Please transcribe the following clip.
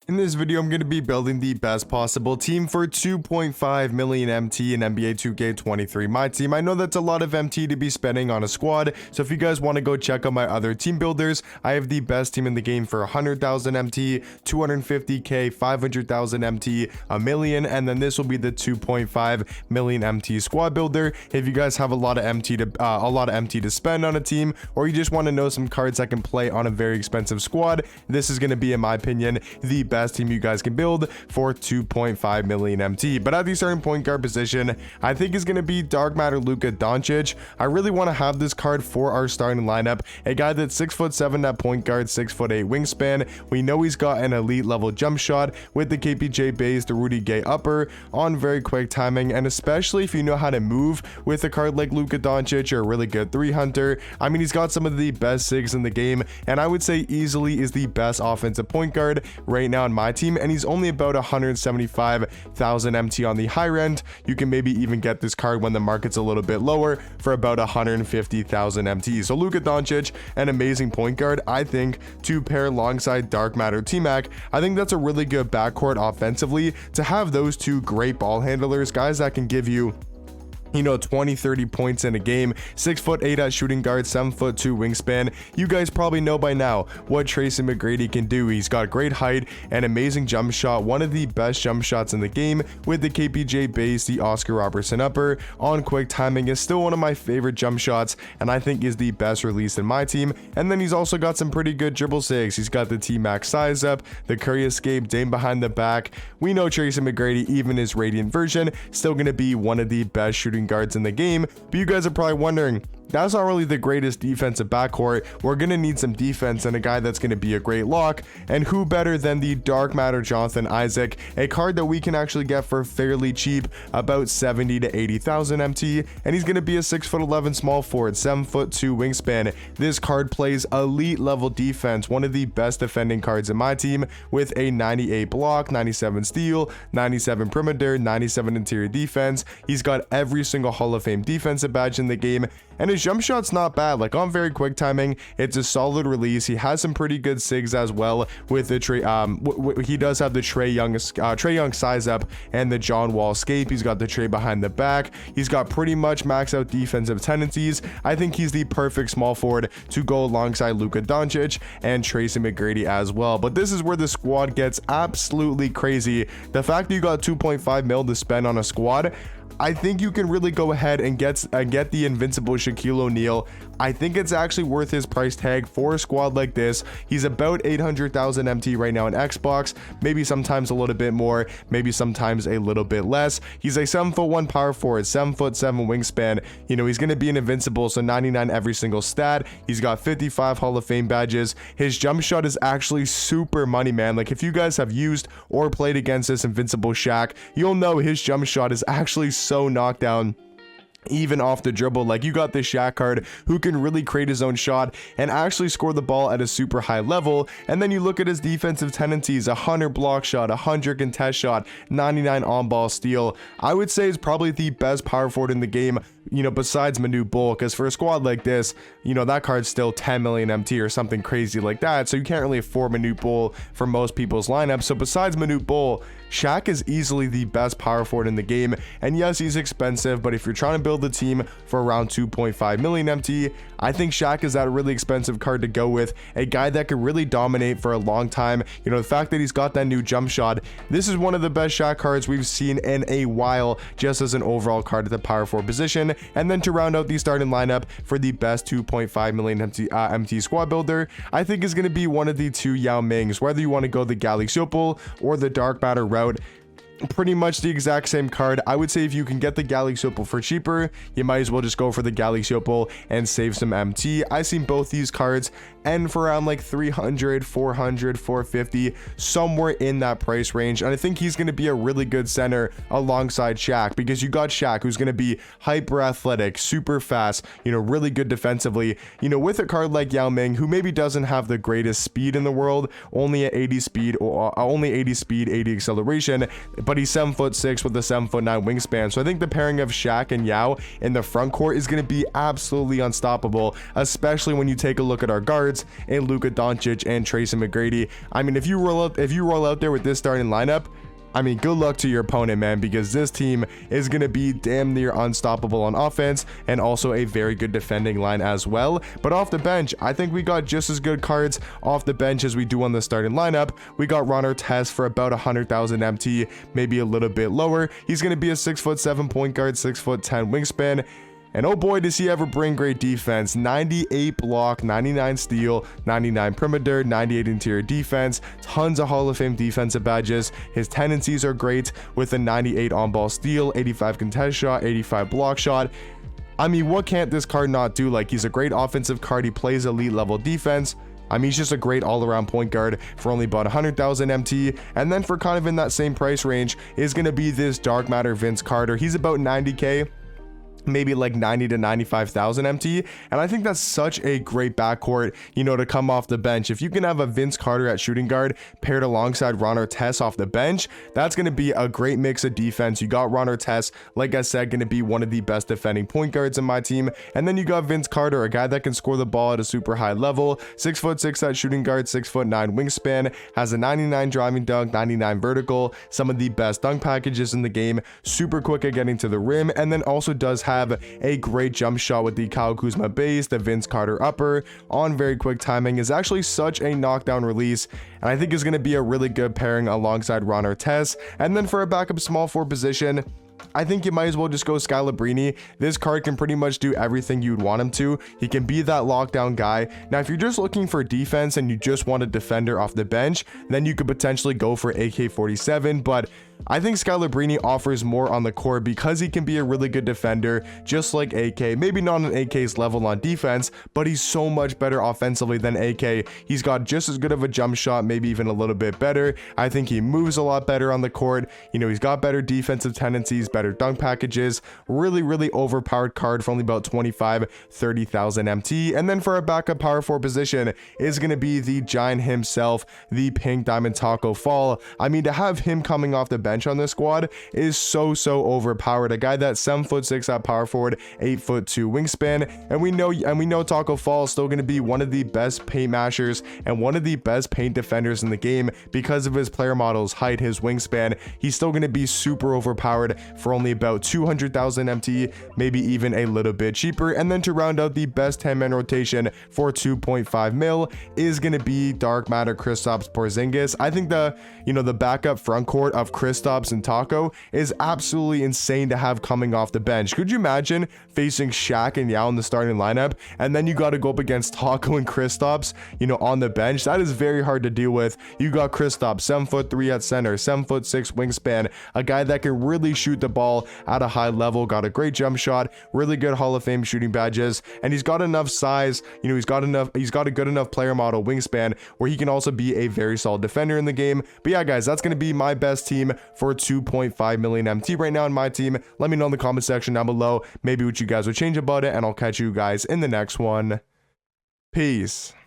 In this video, I'm going to be building the best possible team for 2.5 million MT in NBA 2K23 My Team. I know that's a lot of MT to be spending on a squad, so if you guys want to go check out my other team builders, I have the best team in the game for 100,000 MT, 250k, 500,000 MT, a million, and then this will be the 2.5 million MT squad builder. If you guys have a lot of MT to spend on a team, or you just want to know some cards that can play on a very expensive squad, this is going to be, in my opinion, the best team you guys can build for 2.5 million MT. But at the starting point guard position, I think is going to be Dark Matter Luka Doncic. I really want to have this card for our starting lineup. A guy that's 6'7" at point guard, 6'8" wingspan. We know he's got an elite level jump shot with the KPJ base, the Rudy Gay upper on very quick timing, and especially if you know how to move with a card like Luka Doncic, or a really good 3-hunter. I mean, he's got some of the best sigs in the game, and I would say easily is the best offensive point guard right now on my team, and he's only about 175,000 MT on the higher end. You can maybe even get this card when the market's a little bit lower for about 150,000 MT. So Luka Doncic, an amazing point guard, I think, to pair alongside Dark Matter T-Mac. I think that's a really good backcourt offensively, to have those two great ball handlers, guys that can give you 20-30 points in a game. 6'8" at shooting guard, 7'2" wingspan. You guys probably know by now what Tracy McGrady can do. He's got great height and amazing jump shot, one of the best jump shots in the game with the KPJ base, the Oscar Robertson upper on quick timing is still one of my favorite jump shots, and I think is the best release in my team. And then he's also got some pretty good dribble sigs. He's got the T-Max size up, the Curry escape, Dame behind the back. We know Tracy McGrady, even his Radiant version, still going to be one of the best shooting guards in the game. But you guys are probably wondering, that's not really the greatest defensive backcourt. We're going to need some defense and a guy that's going to be a great lock. And who better than the Dark Matter Jonathan Isaac, a card that we can actually get for fairly cheap, about 70 to 80,000 MT. And he's going to be a 6'11" small forward, 7'2" wingspan. This card plays elite level defense, one of the best defending cards in my team, with a 98 block, 97 steal, 97 perimeter, 97 interior defense. He's got every single Hall of Fame defensive badge in the game, and his jump shot's not bad. Like, on very quick timing, it's a solid release. He has some pretty good sigs as well with the he does have the Trae Young size up and the John Wall escape. He's got the Trae behind the back. He's got pretty much max out defensive tendencies. I think he's the perfect small forward to go alongside Luka Doncic and Tracy McGrady as well. But this is where the squad gets absolutely crazy. The fact that you got 2.5 mil to spend on a squad, I think you can really go ahead and get the invincible Shaquille O'Neal. I think it's actually worth his price tag for a squad like this. He's about 800,000 MT right now in Xbox, maybe sometimes a little bit more, maybe sometimes a little bit less. He's a 7'1" power forward, 7'7" wingspan. He's going to be an invincible, so 99 every single stat. He's got 55 Hall of Fame badges. His jump shot is actually super money, man. Like, if you guys have used or played against this invincible Shaq, you'll know his jump shot is actually so knocked down, even off the dribble. Like, you got this Shaq card who can really create his own shot and actually score the ball at a super high level. And then you look at his defensive tendencies: 100 block shot, 100 contest shot, 99 on ball steal. I would say is probably the best power forward in the game, besides Manute Bol, because for a squad like this, that card's still 10 million MT or something crazy like that, so you can't really afford Manute Bol for most people's lineups. So besides Manute Bol, Shaq is easily the best power forward in the game. And yes, he's expensive, but if you're trying to build a team for around 2.5 million MT, I think Shaq is that really expensive card to go with, a guy that could really dominate for a long time. The fact that he's got that new jump shot, this is one of the best Shaq cards we've seen in a while, just as an overall card at the power forward position. And then to round out the starting lineup for the best 2.5 million MT squad builder, I think is going to be one of the two Yao Mings. Whether you want to go the Galaxy Opal or the Dark Matter route, pretty much the exact same card. I would say if you can get the Galaxy Opal for cheaper, you might as well just go for the Galaxy Opal and save some MT. I've seen both these cards end for around like 300, 400, 450, somewhere in that price range. And I think he's going to be a really good center alongside Shaq, because you got Shaq, who's going to be hyper athletic, super fast, really good defensively, with a card like Yao Ming, who maybe doesn't have the greatest speed in the world, only at 80 speed, or only 80 speed, 80 acceleration, but he's 7'6" with a 7'9" wingspan. So I think the pairing of Shaq and Yao in the front court is going to be absolutely unstoppable, especially when you take a look at our guards. cards in Luka Doncic and Tracy McGrady. I mean, if you roll out there with this starting lineup, I mean, good luck to your opponent, man, because this team is going to be damn near unstoppable on offense and also a very good defending line as well. But off the bench, I think we got just as good cards off the bench as we do on the starting lineup. We got Ron Artest for about 100,000 MT, maybe a little bit lower. He's going to be a 6'7" point guard, 6'10" wingspan. And oh boy, does he ever bring great defense. 98 block, 99 steal, 99 perimeter, 98 interior defense, tons of Hall of Fame defensive badges. His tendencies are great with a 98 on-ball steal, 85 contest shot, 85 block shot. I mean, what can't this card not do? Like, he's a great offensive card. He plays elite level defense. I mean, he's just a great all-around point guard for only about 100,000 MT. And then for kind of in that same price range is going to be this Dark Matter Vince Carter. He's about 90k. Maybe like 90 to 95,000 MT, and I think that's such a great backcourt, you know, to come off the bench. If you can have a Vince Carter at shooting guard paired alongside Ron Artest off the bench, that's going to be a great mix of defense. You got Ron Artest, like I said, going to be one of the best defending point guards in my team, and then you got Vince Carter, a guy that can score the ball at a super high level, 6'6" at shooting guard, 6'9" wingspan, has a 99 driving dunk, 99 vertical, some of the best dunk packages in the game, super quick at getting to the rim, and then also does have a great jump shot with the Kyle Kuzma base, the Vince Carter upper on very quick timing. Is actually such a knockdown release, and I think is going to be a really good pairing alongside Ron Artest. And then for a backup small forward position, I think you might as well just go Sky Labrini. This card can pretty much do everything you'd want him to. He can be that lockdown guy. Now, if you're just looking for defense and you just want a defender off the bench, then you could potentially go for AK-47, but I think Sky Labrini offers more on the court because he can be a really good defender, just like AK. Maybe not on AK's level on defense, but he's so much better offensively than AK. He's got just as good of a jump shot, maybe even a little bit better. I think he moves a lot better on the court. You know, he's got better defensive tendencies, better dunk packages. Really overpowered card for only about 25-30,000 MT. And then for a backup power forward position is going to be the giant himself, the Pink Diamond Taco Fall. I mean, to have him coming off the bench on this squad is so overpowered. A guy that's 7'6" at power forward, 8'2" wingspan, and we know Taco Fall is still going to be one of the best paint mashers and one of the best paint defenders in the game because of his player model's height, his wingspan. He's still going to be super overpowered for only about 200,000 MT, maybe even a little bit cheaper. And then to round out the best 10-man rotation for 2.5 mil is going to be Dark Matter Kristaps Porzingis. I think the backup front court of Kristaps and Taco is absolutely insane to have coming off the bench. Could you imagine facing Shaq and Yao in the starting lineup, and then you got to go up against Taco and Kristaps, on the bench? That is very hard to deal with. You got Kristaps, 7'3" at center, 7'6" wingspan, a guy that can really shoot the ball at a high level, got a great jump shot, really good Hall of Fame shooting badges, and he's got enough size, he's got a good enough player model wingspan where he can also be a very solid defender in the game. But yeah, guys, that's going to be my best team for 2.5 million MT right now in my team. Let me know in the comment section down below maybe what you guys would change about it, and I'll catch you guys in the next one. Peace.